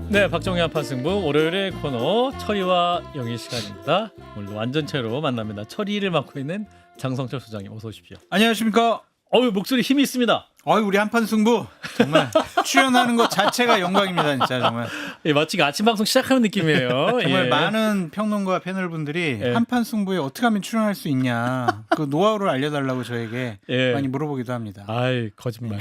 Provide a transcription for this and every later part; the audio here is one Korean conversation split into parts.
네, 박정희 한판승부 월요일의 코너 철이와 영희 시간입니다. 오늘도 완전체로 만납니다. 철이를 맡고 있는 장성철 소장님 어서 오십시오. 안녕하십니까. 목소리 힘이 있습니다. 우리 한판 승부 정말 출연하는 것 자체가 영광입니다. 진짜 정말. 예, 마치 아침 방송 시작하는 느낌이에요. 정말 예. 많은 평론가 패널분들이 예. 한판 승부에 어떻게 하면 출연할 수 있냐 그 노하우를 알려달라고 저에게 예. 많이 물어보기도 합니다. 아이 거짓말.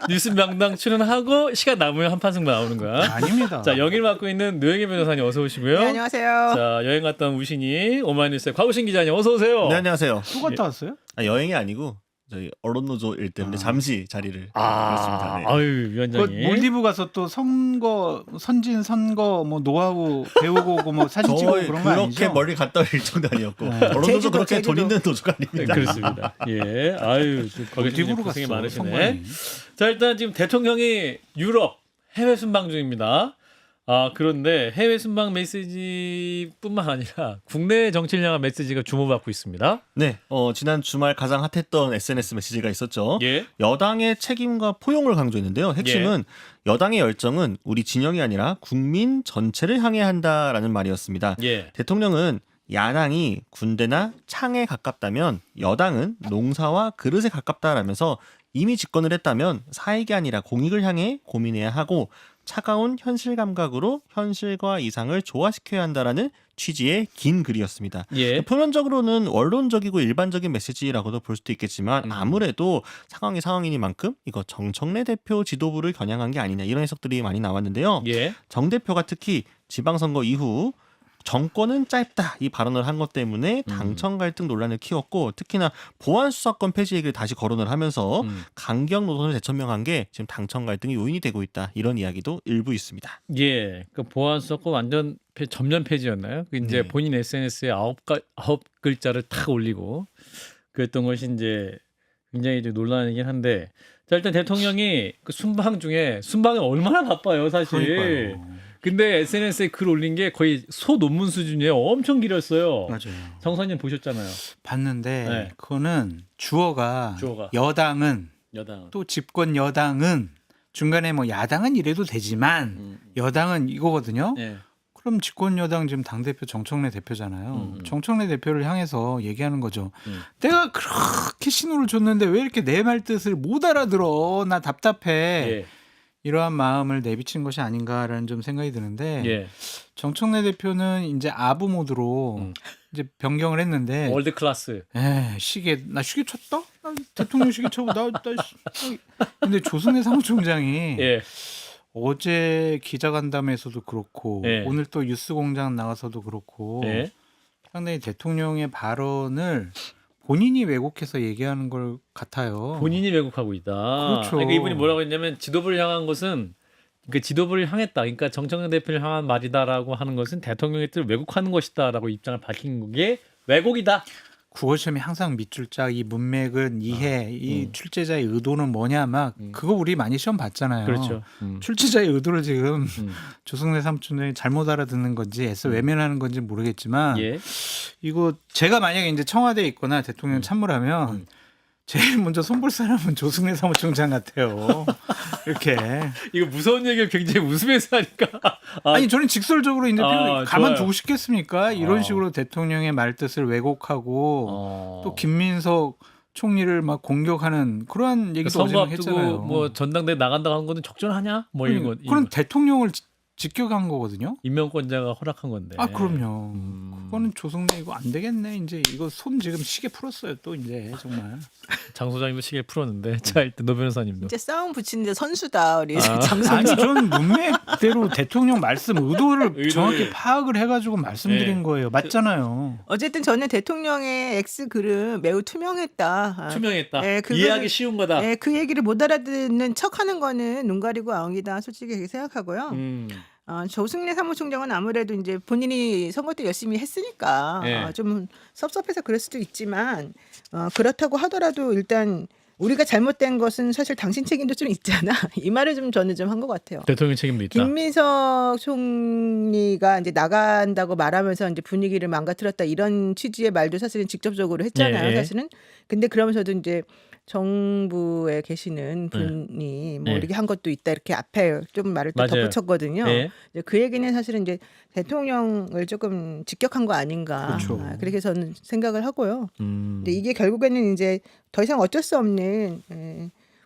뉴스 명당 출연하고 시간 남으면 한판승부 나오는 거야. 아닙니다. 자, 영희를 맡고 있는 노영희 변호사님 어서 오시고요. 네, 안녕하세요. 자, 여행 갔던 우신이 오마이뉴스의 곽우신 기자님 어서 오세요. 네, 안녕하세요. 또 갔다 왔어요? 여행이 아니고 저희 언론노조 일 때문에 잠시 자리를 그렇습니다. 네. 아유 그 위원장님. 몰디브 가서 또 선진 선거 뭐 노하우 배우고 오고 뭐 사진 찍고 저희 그런 거 그렇게 아니죠? 멀리 갔다 올 일정도 아니었고 네. 언론노조 제주도, 그렇게 돈 제주도. 있는 노조가 아닙니다. 그렇습니다. 예, 아유 거기 몰디브로 고생이 갔어. 많으시네. 성관이. 자, 일단 지금 대통령이 유럽 해외 순방 중입니다. 그런데 해외 순방 메시지뿐만 아니라 국내 정치를 향한 메시지가 주목받고 있습니다. 네, 지난 주말 가장 핫했던 SNS 메시지가 있었죠. 예, 여당의 책임과 포용을 강조했는데요. 핵심은 여당의 열정은 우리 진영이 아니라 국민 전체를 향해 한다라는 말이었습니다. 예, 대통령은 야당이 군대나 창에 가깝다면 여당은 농사와 그릇에 가깝다라면서 이미 집권을 했다면 사익이 아니라 공익을 향해 고민해야 하고 차가운 현실 감각으로 현실과 이상을 조화시켜야 한다라는 취지의 긴 글이었습니다. 예. 표면적으로는 원론적이고 일반적인 메시지라고도 볼 수도 있겠지만 아무래도 상황이 상황이니만큼 이거 정청래 대표 지도부를 겨냥한 게 아니냐 이런 해석들이 많이 나왔는데요. 예. 정 대표가 특히 지방선거 이후 정권은 짧다 이 발언을 한 것 때문에 당청 갈등 논란을 키웠고 특히나 보안수사권 폐지 얘기를 다시 거론을 하면서 강경 노선을 재천명한 게 지금 당청 갈등의 요인이 되고 있다 이런 이야기도 일부 있습니다. 예. 그 보안수사권 완전 전면 폐지였나요? 그 이제 네. 본인 SNS에 아홉 글자를 탁 올리고 그랬던 것이 이제 굉장히 이제 논란이긴 한데 자, 일단 대통령이 그 순방 중에 순방이 얼마나 바빠요, 사실. 그러니까요. 근데 SNS에 글 올린 게 거의 소 논문 수준이에요. 엄청 길었어요. 맞아요. 정선님 보셨잖아요. 봤는데 네. 그거는 주어가 여당은 여당. 또 집권 여당은 중간에 뭐 야당은 이래도 되지만 여당은 이거거든요. 예. 그럼 집권 여당 지금 당 대표 정청래 대표잖아요. 정청래 대표를 향해서 얘기하는 거죠. 내가 그렇게 신호를 줬는데 왜 이렇게 내 말 뜻을 못 알아들어? 나 답답해. 예. 이러한 마음을 내비친 것이 아닌가라는 좀 생각이 드는데 예. 정청래 대표는 이제 아부 모드로 이제 변경을 했는데 월드 클래스. 시계 나 시계 쳤다? 나 대통령 시계 쳐고 근데 조승래 사무총장이 예. 어제 기자간담회에서도 그렇고 예. 오늘 또 뉴스공장 나가서도 그렇고 예. 상당히 대통령의 발언을 본인이 왜곡해서 얘기하는 걸 같아요. 본인이 왜곡하고 있다. 그렇죠. 그러니까 이분이 뭐라고 했냐면 지도부를 향한 것은 그 지도부를 향했다. 그러니까 정청래 대표를 향한 말이다라고 하는 것은 대통령의 뜻을 왜곡하는 것이다라고 입장을 밝힌 게 왜곡이다. 국어시험이 항상 밑줄 짝 이 문맥은 이해, 이 출제자의 의도는 뭐냐 막 그거 우리 많이 시험 봤잖아요. 그렇죠. 출제자의 의도를 지금 조승래 사무총장이 잘못 알아듣는 건지 애써 외면하는 건지 모르겠지만 예. 이거 제가 만약에 이제 청와대에 있거나 대통령 참모라면 제일 먼저 손볼 사람은 조승래 사무총장 같아요. 이렇게. 이거 무서운 얘기를 굉장히 웃으면서 하니까. 아니 저는 직설적으로 이제 가만두고 좋아요. 싶겠습니까? 이런 식으로 대통령의 말뜻을 왜곡하고 또 김민석 총리를 막 공격하는 그러한 얘기도 선거 어제 앞두고 했잖아요. 뭐 전당대 나간다고 하는 거는 적절하냐? 뭐 이런 거. 그럼 대통령을 직격한 거거든요. 임명권자가 허락한 건데. 그럼요. 그거는 조승래 이거 안 되겠네. 이제 이거 손 지금 시계 풀었어요. 또 이제 정말. 장 소장님도 시계를 풀었는데 자 일단 노 변호사님도. 이제 싸움 붙이는데 선수다 우리 아니 장성철. 저는 문맥대로 대통령 말씀 의도를 정확히 파악을 해가지고 말씀드린 거예요. 맞잖아요. 어쨌든 저는 대통령의 X 글은 매우 투명했다. 투명했다. 그거는- 이해하기 쉬운 거다. 그 얘기를 못 알아듣는 척하는 거는 눈 가리고 아웅이다. 솔직히 그렇게 생각하고요. 조승래 사무총장은 아무래도 이제 본인이 선거 때 열심히 했으니까 예. 좀 섭섭해서 그럴 수도 있지만 그렇다고 하더라도 일단 우리가 잘못된 것은 사실 당신 책임도 좀 있잖아. 이 말을 좀 저는 좀 한 것 같아요. 대통령 책임도 있다. 김민석 총리가 이제 나간다고 말하면서 이제 분위기를 망가뜨렸다 이런 취지의 말도 사실은 직접적으로 했잖아요. 예. 사실은. 근데 그러면서도 이제 정부에 계시는 분이 뭐 네. 이렇게 한 것도 있다 이렇게 앞에 좀 말을 또 맞아요. 덧붙였거든요. 네. 이제 그 얘기는 사실은 이제 대통령을 조금 직격한 거 아닌가. 그렇죠. 그렇게 저는 생각을 하고요. 음. 근데 이게 결국에는 이제 더 이상 어쩔 수 없는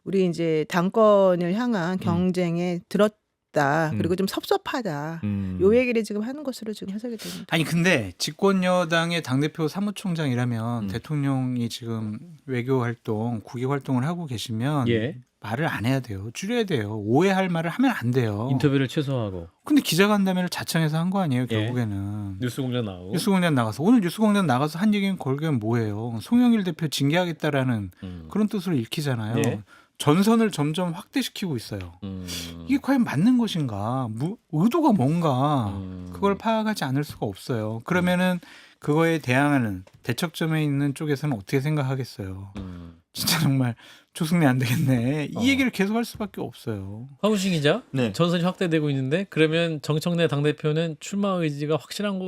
우리 이제 당권을 향한 경쟁에 들었다. 그리고 좀 섭섭하다. 요 얘기를 지금 하는 것으로 지금 해석이 됩니다. 아니 근데 집권 여당의 당대표 사무총장이라면 대통령이 지금 외교 활동, 국익 활동을 하고 계시면 예. 말을 안 해야 돼요. 줄여야 돼요. 오해할 말을 하면 안 돼요. 인터뷰를 최소화하고 근데 기자간담회를 자청해서 한 거 아니에요, 예. 결국에는. 뉴스공장 나오고. 뉴스공장 나가서 오늘 뉴스공장 나가서 한 얘기는 결국엔 뭐예요? 송영길 대표 징계하겠다라는 그런 뜻으로 읽히잖아요. 예. 전선을 점점 확대시키고 있어요. 이게 과연 맞는 것인가? 의도가 뭔가 그걸 파악하지 않을 수가 없어요. 그러면은 그거에 대항하는 대척점에 있는 쪽에서는 어떻게 생각하겠어요? 진짜 정말 조승래 안 되겠네. 이 얘기를 계속 할 수밖에 없어요. 황우신 기자, 네. 전선이 확대되고 있는데 그러면 정청래 당대표는 출마 의지가 확실한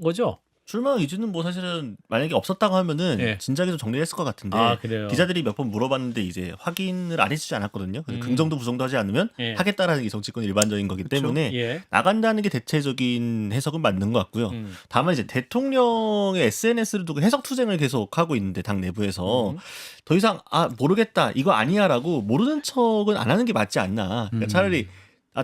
거죠? 출마 의지는 뭐 사실은 만약에 없었다고 하면은 예. 진작에 좀 정리했을 것 같은데 아, 그래요? 기자들이 몇 번 물어봤는데 이제 확인을 안 해주지 않았거든요. 그래서 긍정도 부정도 하지 않으면 예. 하겠다라는 게 정치권 일반적인 거기 그쵸? 때문에 예. 나간다는 게 대체적인 해석은 맞는 것 같고요. 다만 이제 대통령의 SNS를 두고 해석 투쟁을 계속 하고 있는데 당 내부에서 더 이상 모르겠다 이거 아니야라고 모르는 척은 안 하는 게 맞지 않나. 그러니까 차라리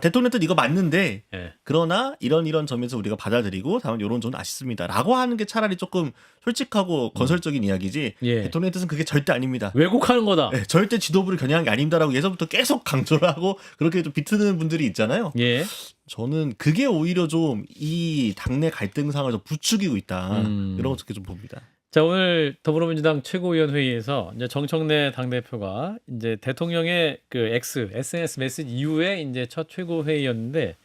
대통령 뜻 이거 맞는데 예. 그러나 이런 점에서 우리가 받아들이고 다만 이런 점은 아쉽습니다라고 하는 게 차라리 조금 솔직하고 건설적인 이야기지. 예. 대통령의 뜻은 그게 절대 아닙니다. 왜곡하는 거다. 네, 절대 지도부를 겨냥한 게 아닙니다라고 예전부터 계속 강조를 하고 그렇게 좀 비트는 분들이 있잖아요. 예. 저는 그게 오히려 좀 이 당내 갈등상을 좀 부추기고 있다. 이런 것도 좀 봅니다. 자, 오늘 더불어민주당 최고위원 회의에서 이제 정청래 당대표가 이제 대통령의 그 SNS 메시지 이후에 이제 첫 최고 회의였는데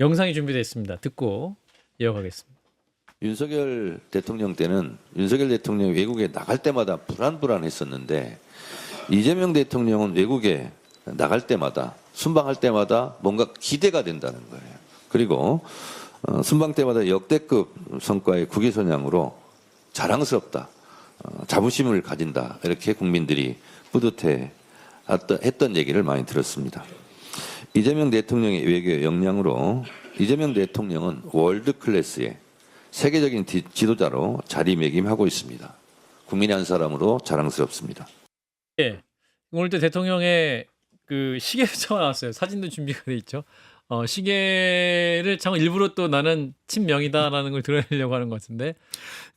영상이 준비되어 있습니다. 듣고 이어가겠습니다. 윤석열 대통령 때는 윤석열 대통령이 외국에 나갈 때마다 불안했었는데 이재명 대통령은 외국에 나갈 때마다 순방할 때마다 뭔가 기대가 된다는 거예요. 그리고 순방 때마다 역대급 성과의 국위선양으로 자랑스럽다, 자부심을 가진다 이렇게 국민들이 뿌듯해 했던 얘기를 많이 들었습니다. 이재명 대통령의 외교 역량으로 이재명 대통령은 월드 클래스의 세계적인 지도자로 자리매김하고 있습니다. 국민의 한 사람으로 자랑스럽습니다. 예. 오늘 또 대통령의 그 시계가 나왔어요. 사진도 준비가 돼 있죠. 시계를 참 일부러 또 나는 친명이다라는 걸 드러내려고 하는 것 같은데.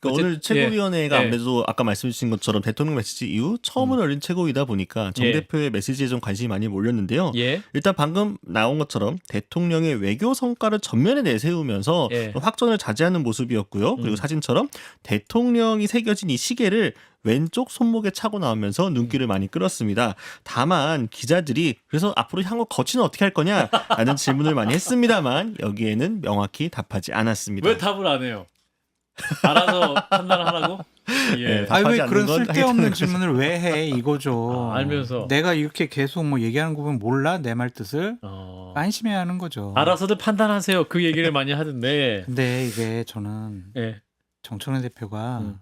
그러니까 오늘 최고위원회가 예. 아무래도 아까 말씀 주신 것처럼 대통령 메시지 이후 처음으로 열린 최고위다 보니까 정 예. 대표의 메시지에 좀 관심이 많이 몰렸는데요. 예. 일단 방금 나온 것처럼 대통령의 외교 성과를 전면에 내세우면서 예. 확전을 자제하는 모습이었고요. 그리고 사진처럼 대통령이 새겨진 이 시계를 왼쪽 손목에 차고 나오면서 눈길을 많이 끌었습니다. 다만 기자들이 그래서 앞으로 향후 거치는 어떻게 할 거냐라는 질문을 많이 했습니다만 여기에는 명확히 답하지 않았습니다. 왜 답을 안 해요? 알아서 판단하라고? 예. 네, 왜 답하지 않는 그런 건 쓸데없는 하여튼 질문을 왜 해 이거죠. 알면서. 내가 이렇게 계속 뭐 얘기하는 거 보면 몰라 내 말 뜻을 안심해야 하는 거죠. 알아서들 판단하세요. 그 얘기를 많이 하던데. 근데 이게 저는 예. 정청래 대표가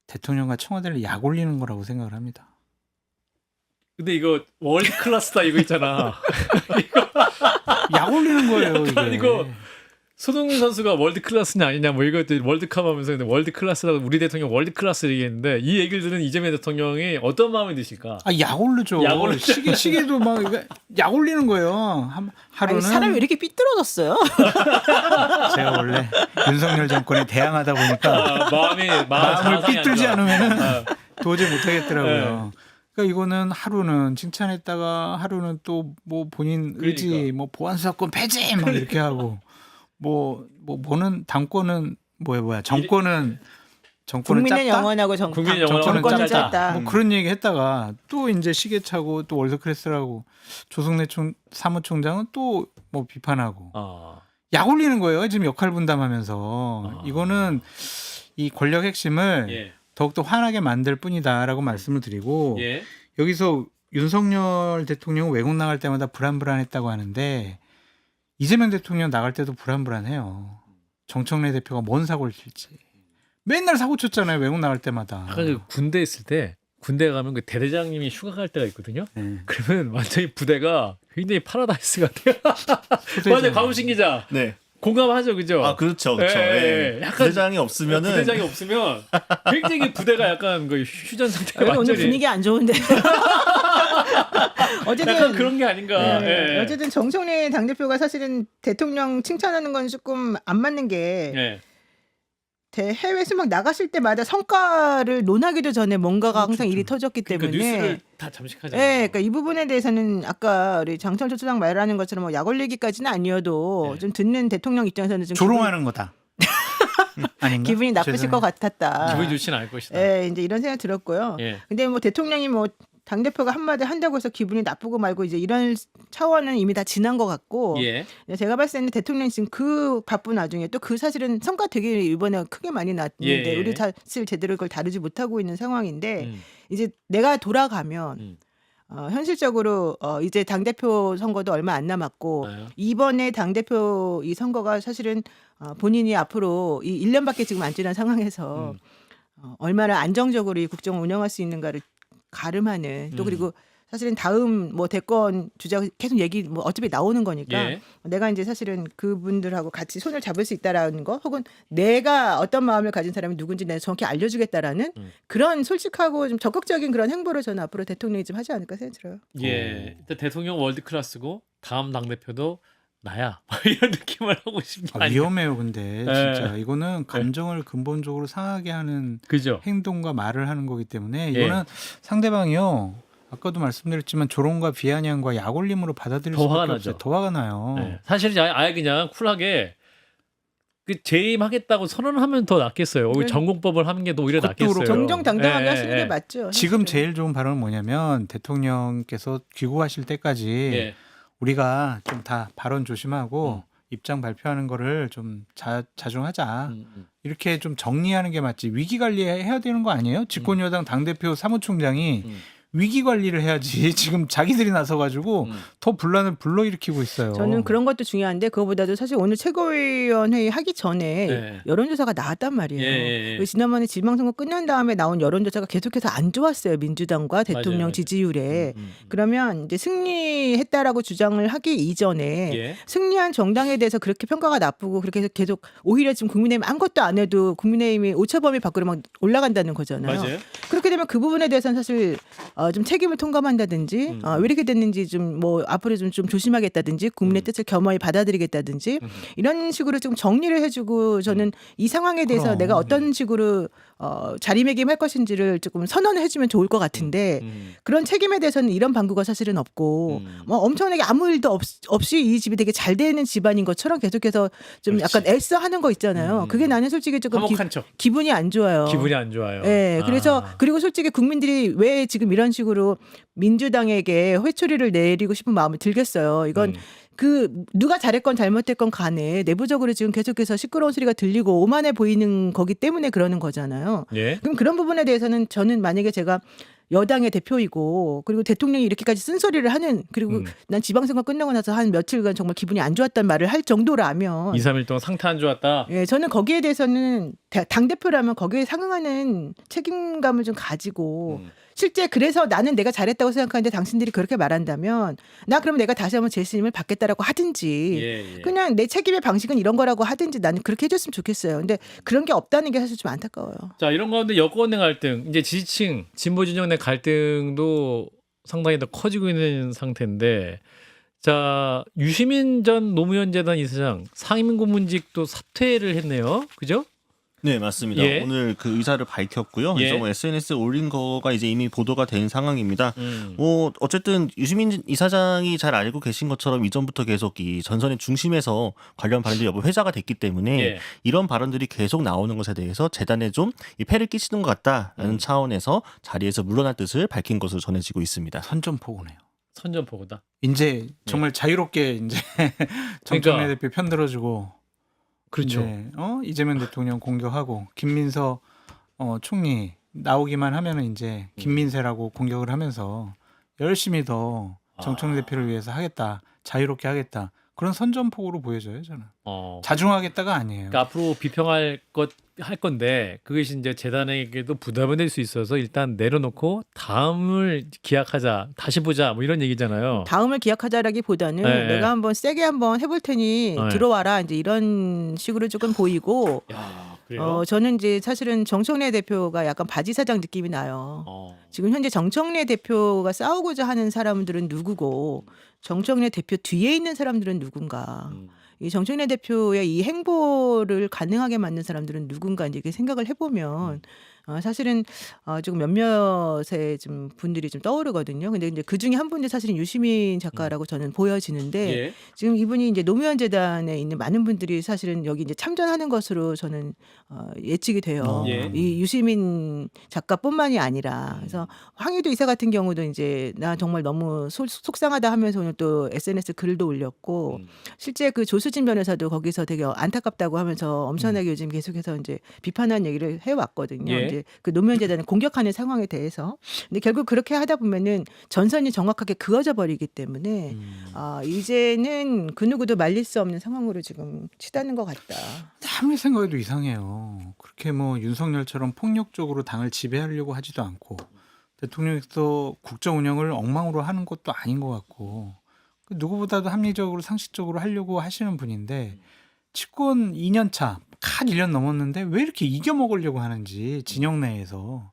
대통령과 청와대를 약 올리는 거라고 생각을 합니다. 근데 이거 월드 클래스다 이거 있잖아. 약 올리는 거예요 이게. 이거 손흥민 선수가 월드 클래스냐 아니냐 뭐 이것도 월드컵 하면서 근데 월드 클래스라고 우리 대통령 월드 클래스 얘기했는데 이 얘기를 들은 이재명 대통령이 어떤 마음이 드실까? 약 오르죠. 약 오르죠. 시계도 막 약 올리는 거예요. 하루는 사람이 왜 이렇게 삐뚤어졌어요? 제가 원래 윤석열 정권에 대항하다 보니까 마음을 삐뚤지 않으면은 도저히 못하겠더라고요. 그러니까 이거는 하루는 칭찬했다가 하루는 또 뭐 본인 의지 그러니까. 뭐 보안사건 폐지 막 이렇게 하고 뭐는 당권은 정권은 국민은 짧다? 영원하고 국민은 영원하고 정권은 짧다. 짧다. 뭐 그런 얘기 했다가 또 이제 시계 차고 또 월드클래스라고 조승래 사무총장은 또 뭐 비판하고 약 올리는 거예요. 지금 역할 분담하면서 이거는 이 권력 핵심을 예. 더욱더 환하게 만들 뿐이다라고 말씀을 드리고 예. 여기서 윤석열 대통령 외국 나갈 때마다 불안했다고 하는데 이재명 대통령 나갈 때도 불안해요. 정청래 대표가 뭔 사고를 칠지. 맨날 사고 쳤잖아요. 외국 나갈 때마다. 아까 그 군대 있을 때 군대 가면 그 대대장님이 휴가 갈 때가 있거든요. 네. 그러면 완전히 부대가 굉장히 파라다이스 같아요. 후대장. 맞아요, 강우신 기자. 네. 공감하죠, 그죠? 아 그렇죠, 그렇죠. 예, 예. 예. 약간 부대장이 없으면은 부대장이 없으면 굉장히 부대가 약간 그 휴전 상태가 오늘 완전히 분위기 안 좋은데. 어쨌든 약간 그런 게 아닌가. 네, 예. 어쨌든 정청래 당대표가 사실은 대통령 칭찬하는 건 조금 안 맞는 게 예. 해외 수막 나가실 때마다 성과를 논하기도 전에 뭔가가 그렇죠. 항상 일이 터졌기 그러니까 때문에 뉴스를 다 잠식하잖아요. 예, 그러니까 이 부분에 대해서는 아까 우리 장철수 소장 말하는 것처럼 뭐 약 올리기까지는 아니어도 네. 좀 듣는 대통령 입장에서는 좀 조롱하는 거다. 아닌가? 기분이 나쁘실 죄송해요. 것 같았다. 기분이 좋지는 않을 것이다. 예, 이제 이런 생각 들었고요. 예. 근데 뭐 대통령이 뭐 당대표가 한마디 한다고 해서 기분이 나쁘고 말고 이제 이런 차원은 이미 다 지난 것 같고 예. 제가 봤을 때는 대통령이 지금 그 바쁜 와중에 또 그 사실은 성과 되게 이번에 크게 많이 났는데 예. 우리 사실 제대로 그걸 다루지 못하고 있는 상황인데 음. 이제 내가 돌아가면 음. 현실적으로 이제 당대표 선거도 얼마 안 남았고 아유. 이번에 당대표 이 선거가 사실은 본인이 앞으로 이 1년밖에 지금 안 지난 상황에서 얼마나 안정적으로 이 국정을 운영할 수 있는가를 가름하는 또 그리고 사실은 다음 뭐 대권 주자 계속 얘기 뭐 어차피 나오는 거니까 예. 내가 이제 사실은 그분들하고 같이 손을 잡을 수 있다라는 거 혹은 내가 어떤 마음을 가진 사람이 누군지 내가 정확히 알려주겠다라는 그런 솔직하고 좀 적극적인 그런 행보를 저는 앞으로 대통령이 좀 하지 않을까 생각이 들어요. 예. 일단 대통령 월드 클래스고 다음 당 대표도 나야. 이런 느낌을 하고 싶지 않아요. 위험해요, 근데 예. 진짜 이거는 감정을 근본적으로 상하게 하는 그죠? 행동과 말을 하는 거기 때문에 예. 이거는 상대방이요. 아까도 말씀드렸지만 조롱과 비아냥과 약올림으로 받아들일 더 화가 수밖에 나죠. 없어요. 더 화가 나요. 예. 사실 아예 그냥 쿨하게 그 재임하겠다고 선언하면 더 낫겠어요. 오히려 그래. 전공법을 하는 게 오히려 그것도 낫겠어요. 그렇고 정정당당하게 예, 하시는 예, 게 예. 맞죠. 지금 사실은. 제일 좋은 발언은 뭐냐면 대통령께서 귀국하실 때까지 예. 우리가 좀 다 발언 조심하고 입장 발표하는 거를 좀 자중하자. 이렇게 좀 정리하는 게 맞지. 위기 관리해야 되는 거 아니에요? 집권여당 당대표 사무총장이 위기 관리를 해야지. 지금 자기들이 나서가지고 더 분란을 불러일으키고 있어요. 저는 그런 것도 중요한데 그거보다도 사실 오늘 최고위원회의 하기 전에 네. 여론조사가 나왔단 말이에요. 예, 예, 예. 그 지난번에 지방선거 끝난 다음에 나온 여론조사가 계속해서 안 좋았어요. 민주당과 대통령 맞아요. 지지율에. 그러면 이제 승리했다라고 주장을 하기 이전에 예. 승리한 정당에 대해서 그렇게 평가가 나쁘고 그렇게 해서 계속 오히려 지금 국민의힘 아무것도 안 해도 국민의힘이 오차범위 밖으로 막 올라간다는 거잖아요. 맞아요. 그렇게 되면 그 부분에 대해서는 사실 좀 책임을 통감한다든지 왜 이렇게 됐는지 좀 뭐 앞으로 좀 조심하겠다든지 국민의 뜻을 겸허히 받아들이겠다든지 이런 식으로 좀 정리를 해주고 저는 이 상황에 대해서 그럼. 내가 어떤 식으로 자리매김할 것인지를 조금 선언을 해주면 좋을 것 같은데 그런 책임에 대해서는 이런 방구가 사실은 없고 뭐 엄청나게 아무 일도 없이 이 집이 되게 잘 되는 집안인 것처럼 계속해서 좀 그렇지. 약간 애써 하는 거 있잖아요. 그게 나는 솔직히 조금 화목한 척. 기분이 안 좋아요. 기분이 안 좋아요. 네, 그래서 아. 그리고 솔직히 국민들이 왜 지금 이런 식으로 민주당에게 회초리를 내리고 싶은 마음이 들겠어요. 이건 그 누가 잘했건 잘못했건 간에 내부적으로 지금 계속해서 시끄러운 소리가 들리고 오만해 보이는 거기 때문에 그러는 거잖아요. 예. 그럼 그런 부분에 대해서는 저는 만약에 제가 여당의 대표이고 그리고 대통령이 이렇게까지 쓴소리를 하는 그리고 난 지방선거 끝나고 나서 한 며칠간 정말 기분이 안 좋았단 말을 할 정도라면 2, 3일 동안 상태 안 좋았다. 예, 저는 거기에 대해서는 당대표라면 거기에 상응하는 책임감을 좀 가지고 실제 그래서 나는 내가 잘했다고 생각하는데 당신들이 그렇게 말한다면 나 그러면 내가 다시 한번 재심을 받겠다라고 하든지 예, 예. 그냥 내 책임의 방식은 이런 거라고 하든지 나는 그렇게 해줬으면 좋겠어요. 근데 그런 게 없다는 게 사실 좀 안타까워요. 자, 이런 가운데 여권 내 갈등, 이제 지지층, 진보 진영 내 갈등도 상당히 더 커지고 있는 상태인데, 자, 유시민 전 노무현 재단 이사장 상임 고문직도 사퇴를 했네요. 그죠? 네, 맞습니다. 예. 오늘 그 의사를 밝혔고요. 예. 그래서 뭐 SNS에 올린 거가 이제 이미 보도가 된 상황입니다. 뭐 어쨌든 유시민 이사장이 잘 알고 계신 것처럼 이전부터 계속 이 전선의 중심에서 관련 발언들이 여러 회자가 됐기 때문에 예. 이런 발언들이 계속 나오는 것에 대해서 재단에 좀 이 폐를 끼치는 것 같다라는 차원에서 자리에서 물러날 뜻을 밝힌 것으로 전해지고 있습니다. 선전포고네요. 선전포고다. 이제 정말 자유롭게 이제 정청래 대표 편들어주고 그렇죠. 이제, 이재명 대통령 공격하고 김민서 총리 나오기만 하면은 이제 김민세라고 공격을 하면서 열심히 더 정청래 대표를 위해서 하겠다, 자유롭게 하겠다 그런 선전포고로 보여져요 저는. 어. 자중하겠다가 아니에요. 그러니까 앞으로 비평할 것 할 건데 그것이 이제 재단에게도 부담이 될 수 있어서 일단 내려놓고 다음을 기약하자, 다시 보자, 뭐 이런 얘기잖아요. 다음을 기약하자라기보다는 네. 내가 한번 세게 한번 해볼 테니 네. 들어와라 이제 이런 식으로 조금 보이고 야, 그래요? 저는 이제 사실은 정청래 대표가 약간 바지사장 느낌이 나요. 지금 현재 정청래 대표가 싸우고자 하는 사람들은 누구고 정청래 대표 뒤에 있는 사람들은 누군가. 이 정청래 대표의 이 행보를 가능하게 만든 사람들은 누군가 이제 이렇게 생각을 해보면 사실은 조금 몇몇의 좀 분들이 좀 떠오르거든요. 근데 이제 그 중에 한 분이 사실은 유시민 작가라고 저는 보여지는데 예. 지금 이분이 이제 노무현 재단에 있는 많은 분들이 사실은 여기 이제 참전하는 것으로 저는 예측이 돼요. 예. 이 유시민 작가뿐만이 아니라 그래서 황희도 이사 같은 경우도 이제 나 정말 너무 속상하다 하면서 오늘 또 SNS 글도 올렸고 실제 그 조수진 변호사도 거기서 되게 안타깝다고 하면서 엄청나게 요즘 계속해서 이제 비판하는 얘기를 해왔거든요. 예. 이제 그 노무현 재단을 공격하는 상황에 대해서. 근데 결국 그렇게 하다 보면은 전선이 정확하게 그어져 버리기 때문에 이제는 그 누구도 말릴 수 없는 상황으로 지금 치닫는 것 같다. 아무리 생각해도 이상해요. 그렇게 뭐 윤석열처럼 폭력적으로 당을 지배하려고 하지도 않고 대통령께서 국정 운영을 엉망으로 하는 것도 아닌 것 같고 누구보다도 합리적으로 상식적으로 하려고 하시는 분인데 집권 2년 차, 갓 1년 넘었는데 왜 이렇게 이겨먹으려고 하는지 진영 내에서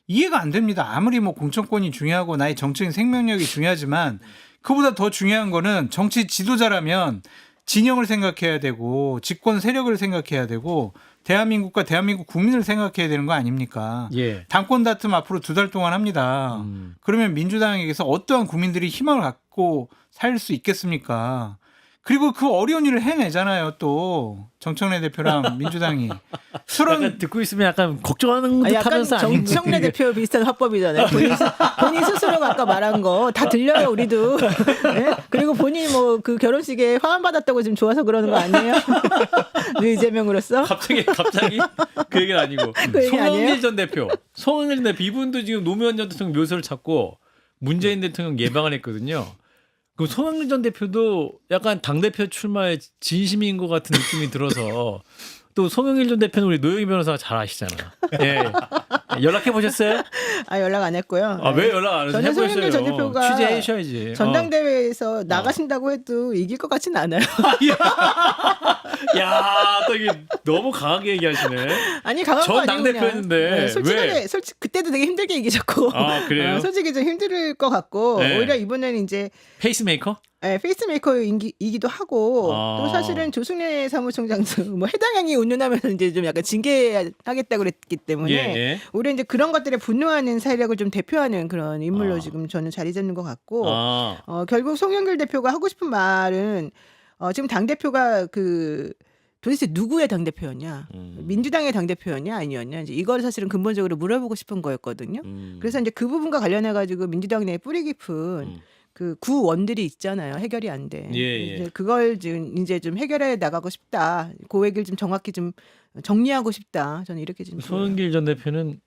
이해가 안 됩니다. 아무리 뭐 공천권이 중요하고 나의 정치인 생명력이 중요하지만 그보다 더 중요한 거는 정치 지도자라면 진영을 생각해야 되고 집권 세력을 생각해야 되고 대한민국과 대한민국 국민을 생각해야 되는 거 아닙니까? 예. 당권 다툼 앞으로 2달 동안 합니다. 그러면 민주당에게서 어떠한 국민들이 희망을 갖고 살 수 있겠습니까? 그리고 그 어려운 일을 해내잖아요. 또 정청래 대표랑 민주당이 약간 듣고 있으면 약간 걱정하는 듯 약간 하면서 아닌 정청래 대표 비슷한 화법이잖아요. 본인 스스로가 아까 말한 거 다 들려요, 우리도. 네? 그리고 본인이 뭐 그 결혼식에 화환 받았다고 지금 좋아서 그러는 거 아니에요? 이재명으로서. 갑자기 그 얘기는 아니고 그 얘기 송영길 아니에요? 전 대표, 송영길 대표 이분도 지금 노무현 전 대통령 묘소를 찾고 문재인 대통령 예방을 했거든요. 그럼 송영길 전 대표도 약간 당대표 출마에 진심인 것 같은 느낌이 들어서 또 송영길 전 대표는 우리 노영희 변호사가 잘 아시잖아. 예. 연락해 보셨어요? 연락 안 했고요. 아, 왜 연락 안 해서 저는 해보셨어요? 송영길 전 대표가 취재해 주셔야지. 전당대회에서 나가신다고 해도 이길 것 같지는 않아요. 야, 또 이게 너무 강하게 얘기하시네. 아니 강한 거 전 아니고 당대표였는데 솔직하게 그때도 되게 힘들게 이기셨고 아, 그래요? 솔직히 좀 힘들 것 같고 네. 오히려 이번에는 이제 페이스메이커? 페이스메이커이기도 하고 또 사실은 조승래 사무총장도 뭐 해당행위 운운하면서 이제 좀 약간 징계하겠다고 그랬기 때문에 예. 우리 이제 그런 것들에 분노하는 세력을 좀 대표하는 그런 인물로 지금 저는 자리 잡는 것 같고 결국 송영길 대표가 하고 싶은 말은 지금 당 대표가 도대체 누구의 당 대표였냐, 민주당의 당 대표였냐 아니었냐 이제 이걸 사실은 근본적으로 물어보고 싶은 거였거든요. 그래서 이제 그 부분과 관련해 가지고 민주당 내에 뿌리 깊은 그 구원들이 있잖아요. 해결이 안 돼. 예. 이제 그걸 지금 이제 좀 해결해 나가고 싶다. 그 얘기를 좀 정확히 좀 정리하고 싶다. 저는 이렇게 좀 송영길 전 대표는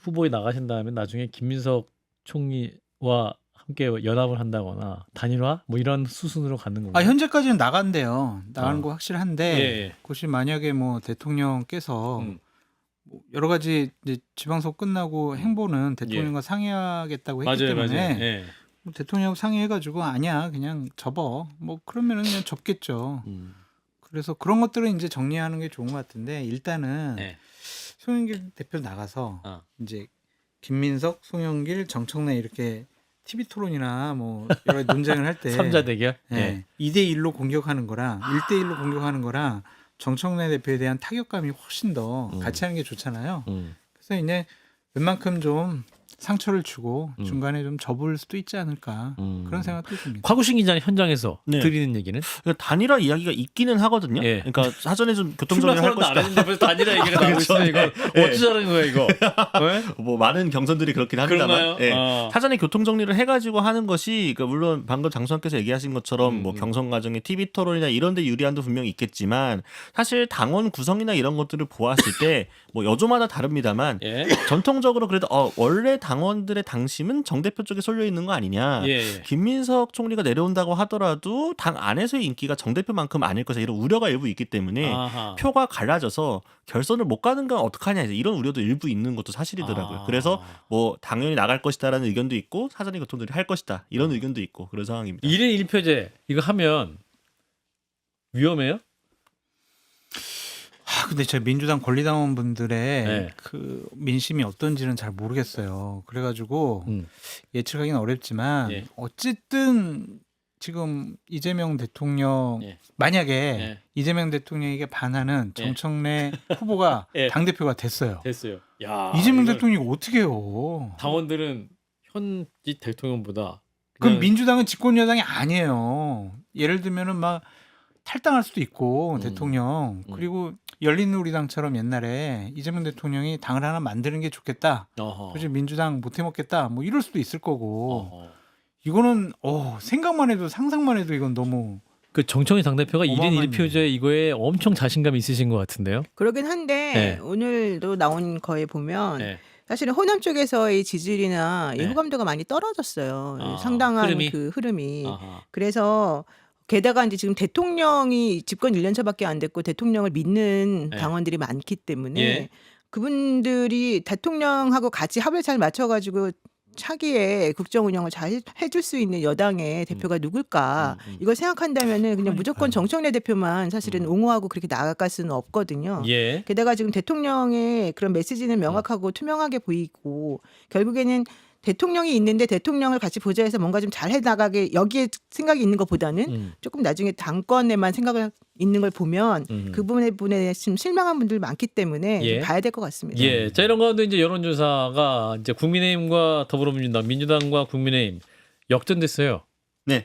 후보에 나가신 다음에 나중에 김민석 총리와 함께 연합을 한다거나 단일화 뭐 이런 수순으로 가는 건가요? 현재까지는 나간대요. 나가는 거 확실한데 예. 그것이 만약에 뭐 대통령께서 뭐 여러 가지 이제 지방선거 끝나고 행보는 대통령과 상의하겠다고 했기 때문에 예. 뭐 대통령 상의해가지고 아니야 그냥 접어 뭐 그러면은 그냥 접겠죠. 그래서 그런 것들은 이제 정리하는 게 좋은 것 같은데 일단은 네. 송영길 대표 나가서 이제 김민석, 송영길, 정청래 이렇게 TV 토론이나 뭐 여러 가지 논쟁을 할 때 3자 대결? 네. 2대1로 공격하는 거랑 1대1로 공격하는 거랑 정청래 대표에 대한 타격감이 훨씬 더 같이 하는 게 좋잖아요. 그래서 이제 웬만큼 좀 상처를 주고 중간에 좀 접을 수도 있지 않을까 그런 생각도 듭니다. 곽우신 기자는 현장에서 네. 드리는 얘기는? 그러니까 단일화 이야기가 있기는 하거든요. 예. 그러니까 사전에 좀 교통정리를 할 출마 선언도 안 것이다. 했는데 벌써 단일화 얘기가 나오고 있어요. 이거 어쩌자는 거야 이거? 네? 뭐 많은 경선들이 그렇긴 합니다만 그런가요? 사전에 교통정리를 해가지고 하는 것이 그러니까 물론 방금 장수환께서 얘기하신 것처럼 뭐 경선 과정에 TV 토론이나 이런 데 유리함도 분명히 있겠지만 사실 당원 구성이나 이런 것들을 보았을 때 뭐 여조마다 다릅니다만 예. 전통적으로 그래도 원래 민주당의 당원들의 당심은 정 대표 쪽에 쏠려 있는 거 아니냐. 예, 예. 김민석 총리가 내려온다고 하더라도 당 안에서의 인기가 정 대표만큼 아닐 것이다. 이런 우려가 일부 있기 때문에 아하. 표가 갈라져서 결선을 못 가는 건 어떡하냐. 이런 우려도 일부 있는 것도 사실이더라고요. 그래서 뭐 당연히 나갈 것이다라는 의견도 있고 사전에 교통들이 할 것이다. 이런 의견도 있고 그런 상황입니다. 1인 1표제 이거 하면 위험해요? 근데 저 민주당 권리당원분들의 네. 그 민심이 어떤지는 잘 모르겠어요. 그래가지고 음. 예측하기는 어렵지만 예. 어쨌든 지금 이재명 대통령 예. 만약에 예. 이재명 대통령에게 반하는 예. 정청래 후보가 예. 당 대표가 됐어요. 됐어요. 야, 이재명 이건 대통령이 어떻게 해요? 당원들은 현직 대통령보다 그럼 그냥 민주당은 집권 여당이 아니에요. 예를 들면은 막 탈당할 수도 있고 대통령 그리고 열린우리당처럼 옛날에 이재명 대통령이 당을 하나 만드는 게 좋겠다. 어허. 그래서 민주당 못 해먹겠다. 뭐 이럴 수도 있을 거고 어허. 이거는 생각만 해도 상상만 해도 이건 너무 그 정청희 당대표가 1인 어마어마한 1표제 이거에 엄청 자신감이 있으신 것 같은데요. 그러긴 한데 네. 오늘도 나온 거에 보면 네. 사실은 호남 쪽에서의 지지율이나 이 네. 호감도가 많이 떨어졌어요. 아, 상당한 흐름이? 그 흐름이. 아하. 그래서 게다가 이제 지금 대통령이 집권 1년차밖에 안 됐고 대통령을 믿는 네. 당원들이 많기 때문에 예. 그분들이 대통령하고 같이 합을 잘 맞춰가지고 차기에 국정 운영을 잘 해줄 수 있는 여당의 대표가 누굴까 이걸 생각한다면은 그냥 무조건 정청래 대표만 사실은 옹호하고 그렇게 나아갈 수는 없거든요. 예. 게다가 지금 대통령의 그런 메시지는 명확하고 투명하게 보이고 결국에는 대통령이 있는데 대통령을 같이 보좌해서 뭔가 좀 잘 해나가게 여기에 생각이 있는 것보다는 조금 나중에 당권에만 생각을 있는 걸 보면 그 부분에 지금 실망한 분들 많기 때문에 예. 좀 봐야 될 것 같습니다. 예. 자, 이런 가운데 이제 여론조사가 이제 국민의힘과 더불어민주당, 민주당과 국민의힘 역전됐어요. 네.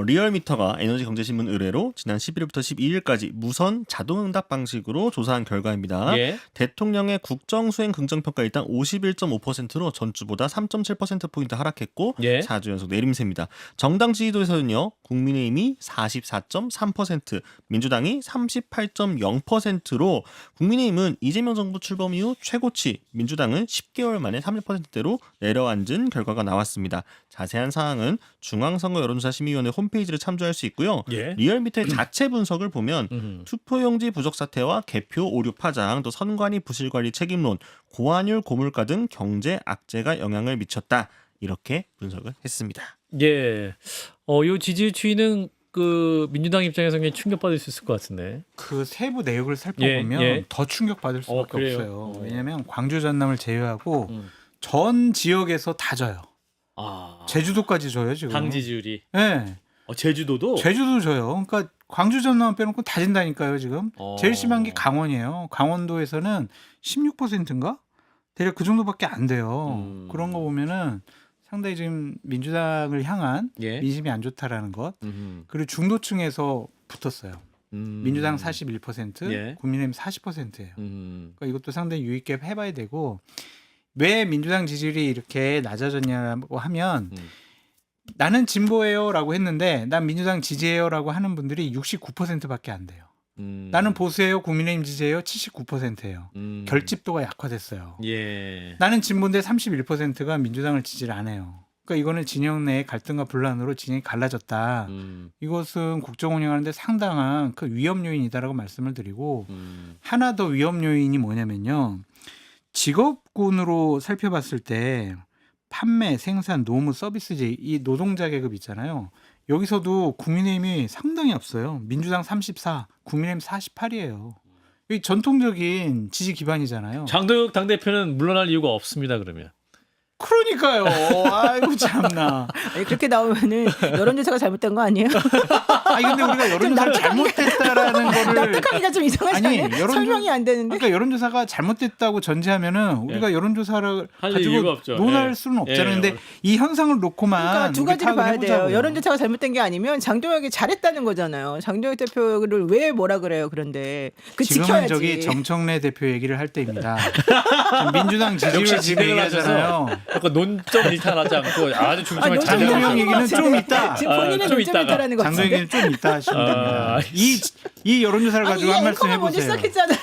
리얼미터가 에너지경제신문 의뢰로 지난 11일부터 12일까지 무선 자동응답 방식으로 조사한 결과입니다. 예. 대통령의 국정수행 긍정평가 일단 51.5%로 전주보다 3.7%포인트 하락했고 예. 4주 연속 내림세입니다. 정당 지지도에서는요. 국민의힘이 44.3%, 민주당이 38.0%로 국민의힘은 이재명 정부 출범 이후 최고치, 민주당은 10개월 만에 31%대로 내려앉은 결과가 나왔습니다. 자세한 사항은 중앙선거 여론조사 심의위원회 홈페이지를 참조할 수 있고요. 예. 리얼미터의 자체 분석을 보면 음흠. 투표용지 부족 사태와 개표 오류 파장, 또 선관위 부실관리 책임론, 고환율 고물가 등 경제 악재가 영향을 미쳤다. 이렇게 분석을 했습니다. 예. 요 지지율 추이는 그 민주당 입장에서 굉장히 충격받을 수 있을 것 같은데. 그 세부 내역을 살펴보면 예, 예. 더 충격받을 수밖에 그래요? 없어요. 왜냐하면 광주 전남을 제외하고 음. 전 지역에서 다 져요. 아. 제주도까지 져요 지금. 당 지지율이. 네. 제주도도. 제주도 져요. 그러니까 광주 전남 빼놓고 다 진다니까요 지금. 제일 심한 게 강원이에요. 강원도에서는 16%인가? 대략 그 정도밖에 안 돼요. 그런 거 보면은 상당히 지금 민주당을 향한 예. 민심이 안 좋다라는 것. 음흠. 그리고 중도층에서 붙었어요. 민주당 41%, 예. 국민의힘 40%예요. 그러니까 이것도 상당히 유의깊게 해봐야 되고 왜 민주당 지지율이 이렇게 낮아졌냐고 하면 나는 진보예요라고 했는데 난 민주당 지지해요라고 하는 분들이 69%밖에 안 돼요. 나는 보수예요, 국민의힘 지지해요 79%예요. 결집도가 약화됐어요. 예. 나는 진보인데 31%가 민주당을 지지를 안 해요. 그러니까 이거는 진영 내의 갈등과 분란으로 진영이 갈라졌다. 이것은 국정 운영하는데 상당한 그 위험 요인이다라고 말씀을 드리고 하나 더 위험 요인이 뭐냐면요. 직업군으로 살펴봤을 때 판매, 생산, 노무, 서비스직 이 노동자 계급 있잖아요. 여기서도 국민의힘이 상당히 앞서요. 민주당 34, 국민의힘 48이에요. 이 전통적인 지지 기반이잖아요. 장도혁 당대표는 물러날 이유가 없습니다. 그러면. 그러니까요. 아이고 참나. 아니, 그렇게 나오면은 여론조사가 잘못된 거 아니에요? 아니 근데 우리가 여론조사를 잘못됐다라는 거를 납득하기가 좀 이상하지 아니, 않아요? 설명이 안 되는데. 그러니까 여론조사가 잘못됐다고 전제하면은 우리가 여론조사를 할 이유가 가지고 없죠. 논할 예. 수는 없잖아요. 예. 근데 이 현상을 놓고만 그러니까 두 우리 가지를 파악을 봐야 돼요. 해보자고요. 여론조사가 잘못된 게 아니면 장동혁이 잘했다는 거잖아요. 장동혁 대표를 왜 뭐라 그래요? 그런데 그 지금은 지켜야지. 저기 정청래 대표 얘기를 할 때입니다. 민주당 지지율 역시 지금 진행을 얘기하잖아요. 약간 논점 일탈하지 않고 아주 중심을 잘 장동영 잡으시는 얘기는 좀 있다. 지금 본인의 좀 논점을 있다가. 따라는 거 장동 얘기는 좀 이따 하시면 됩니다. 이 여론조사를 가지고 한 말씀 먼저 해보세요. 시작했잖아요.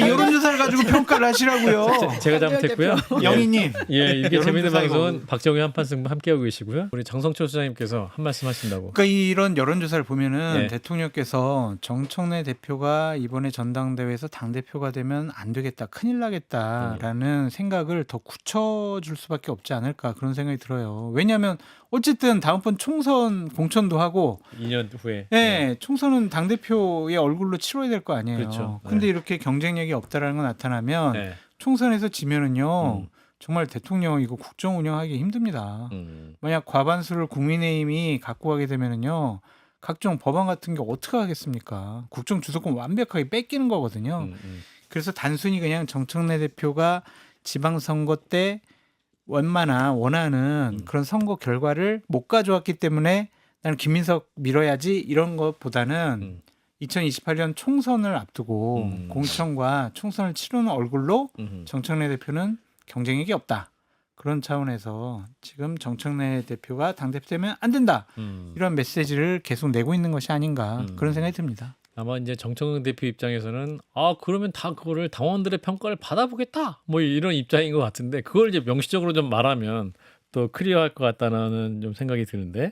여론조사를 가지고 평가를 하시라고요. 제가 잘못했고요. 영희님. 예, 이게 재밌는 여론조사 방송은 박정희 한판 승부 함께하고 계시고요. 우리 장성철 수장님께서 한 말씀 하신다고. 그러니까 이런 여론조사를 보면은 예. 대통령께서 정청래 대표가 이번에 전당대회에서 당대표가 되면 안 되겠다, 큰일 나겠다라는 생각을 더 굳혀줄 수밖에 없지 않을까 그런 생각이 들어요. 왜냐하면 어쨌든 다음번 총선 공천도 하고 2년 후에. 예, 총선은 당대표의 얼굴로 치러야 될 거 아니에요. 그렇죠. 근데 네. 이렇게 경쟁력이 없다라는 거 나타나면 네. 총선에서 지면은요. 음. 정말 대통령 이거 국정 운영하기 힘듭니다. 만약 과반수를 국민의힘이 갖고 가게 되면은요. 각종 법안 같은 게 어떻게 하겠습니까? 국정 주도권 완벽하게 뺏기는 거거든요. 그래서 단순히 그냥 정청래 대표가 지방선거 때 원하는 그런 선거 결과를 못 가져왔기 때문에 나는 김민석 밀어야지 이런 것보다는 2028년 총선을 앞두고 공천과 총선을 치르는 얼굴로 정청래 대표는 경쟁력이 없다. 그런 차원에서 지금 정청래 대표가 당대표 되면 안 된다. 이런 메시지를 계속 내고 있는 것이 아닌가 그런 생각이 듭니다. 아마 이제 정청래 대표 입장에서는 그러면 다 그거를 당원들의 평가를 받아보겠다 뭐 이런 입장인 것 같은데 그걸 이제 명시적으로 좀 말하면 또 클리어할 것 같다는 좀 생각이 드는데